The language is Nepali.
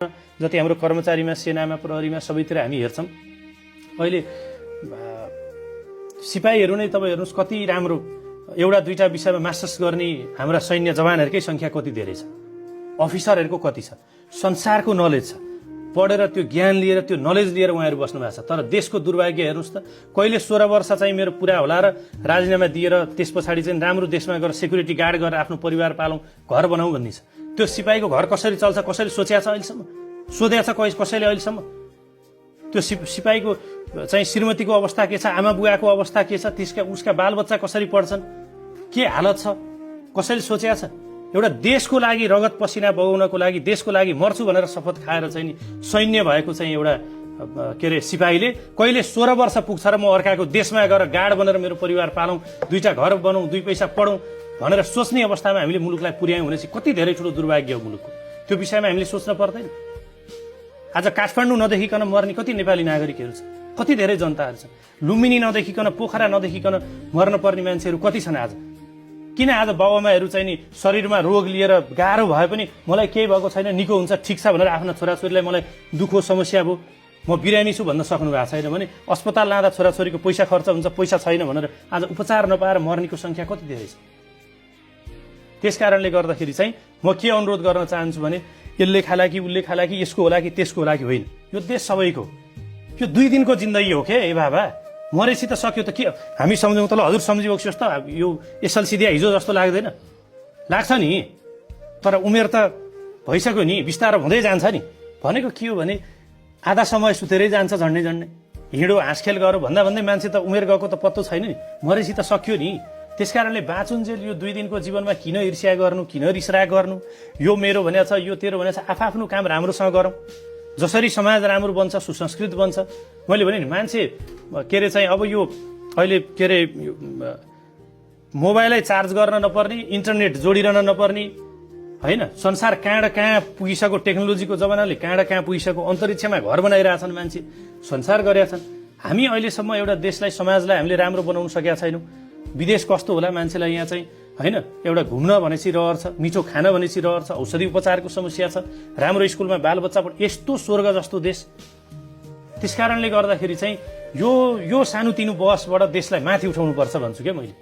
जति हाम्रो कर्मचारीमा, सेनामा, प्रहरीमा सबैतिर हामी हेर्छौँ, अहिले सिपाहीहरू नै तपाईँ हेर्नुहोस् कति राम्रो एउटा दुईटा विषयमा मास्टर्स गर्ने हाम्रा सैन्य जवानहरूकै संख्या कति धेरै छ, अफिसरहरूको कति छ, संसारको नलेज छ, पढेर त्यो ज्ञान लिएर त्यो नलेज लिएर उहाँहरू बस्नु भएको छ। तर देशको दुर्भाग्य हेर्नुहोस् त, कहिले 16 वर्ष चाहिँ मेरो पुरा होला र राजीनामा दिएर त्यस पछाडि चाहिँ राम्रो देशमा गएर सेक्युरिटी गार्ड गरेर आफ्नो परिवार पालौँ, घर बनाऊ भन्ने छ। त्यो सिपाहीको घर कसरी चल्छ, कसैले सोचेको छ अहिलेसम्म? सोधेको छ कसैले अहिलेसम्म? त्यो सिपाहीको चाहिँ श्रीमतीको अवस्था के छ, आमा बुवाको अवस्था के छ, उसका बालबच्चा कसरी पढ्छन्, के हालत छ, कसैले सोचेको छ? एउटा देशको लागि रगत पसिना बगाउनको लागि, देशको लागि मर्छु भनेर शपथ खाएर चाहिँ नि सैन्य भएको चाहिँ एउटा के अरे सिपाहीले कहिले 16 वर्ष पुग्छ र म अर्काको देशमा गएर गार्ड बनेर मेरो परिवार पालौँ, दुईटा घर बनाऊँ, 2 पैसा पढौँ भनेर सोच्ने अवस्थामा हामीले मुलुकलाई पुर्यायौँ भने चाहिँ कति धेरै ठुलो दुर्भाग्य हो मुलुकको। त्यो विषयमा हामीले सोच्न पर्दैन? आज काठमाडौँ नदेखिकन मर्ने कति नेपाली नागरिकहरू छन्, कति धेरै जनताहरू छन्। लुम्बिनी नदेखिकन, पोखरा नदेखिकन मर्न पर्ने मान्छेहरू कति छन् आज? किन आज बाबुआमाहरू चाहिँ नि शरीरमा रोग लिएर गाह्रो भए पनि मलाई केही भएको छैन, निको हुन्छ, ठिक छ भनेर आफ्ना छोराछोरीलाई मलाई दुःखो समस्या भयो, म बिरामी छु भन्न सक्नु भएको छैन भने अस्पताल लाँदा छोराछोरीको पैसा खर्च हुन्छ, पैसा छैन भनेर आज उपचार नपाएर मर्नेको संख्या कति धेरै छ। त्यस कारणले गर्दाखेरि चाहिँ म के अनुरोध गर्न चाहन्छु भने यसले खाला कि उसले खाला कि यसको होला कि त्यसको होला कि होइन, यो देश सबैको। यो 2 दिनको जिन्दगी हो के ए बाबा, मरेपछि त सक्यो त के हामी सम्झौँ त? ल हजुर सम्झिबक्छु जस्तो यो एसएलसी दिए हिजो जस्तो लाग्दैन? लाग्छ नि, तर उमेर त भइसक्यो नि, बिस्तारो हुँदै जान्छ नि। भनेको के हो भने आधा समय सुतेरै जान्छ झन्डै झन्डै, हिँडो हाँसखेल गरौँ भन्दा भन्दै मान्छे त उमेर गएको त पत्तो छैन नि, मरेपछि त सक्यो नि। त्यसकारणले बाँचुन्जेल यो 2 दिनको जीवनमा किन ईर्ष्या गर्नु, किन रिसराग गर्नु? यो मेरो भनेको छ, यो तेरो भनेको छ, आफ्नो काम राम्रोसँग गरौँ। जसरी समाज राम्रो बन्छ, सुसंस्कृत बन्छ। मैले भने नि मान्छे के अरे चाहिँ अब यो अहिले के अरे मोबाइलै चार्ज गर्न नपर्ने, इन्टरनेट जोडिरहन नपर्ने, होइन, संसार कहाँ कहाँ पुगिसक्यो, टेक्नोलोजीको जमानाले कहाँ कहाँ पुगिसक्यो, अन्तरिक्षमा घर बनाइरहेछन् मान्छे, संसार गरेका छन्। हामी अहिलेसम्म एउटा देशलाई, समाजलाई हामीले राम्रो बनाउन सकेका छैनौँ। विदेश कस्तो होला मान्छेलाई यहाँ चाहिँ, होइन, एउटा घुम्न भनेपछि रहर छ, मिठो खान भनेपछि रहर छ, औषधि उपचारको समस्या छ, राम्रो स्कुलमा बालबच्चा पनि, यस्तो स्वर्ग जस्तो देश। त्यसकारणले गर्दाखेरि चाहिँ यो सानोतिनो बहसबाट देशलाई माथि उठाउनुपर्छ भन्छु क्या मैले।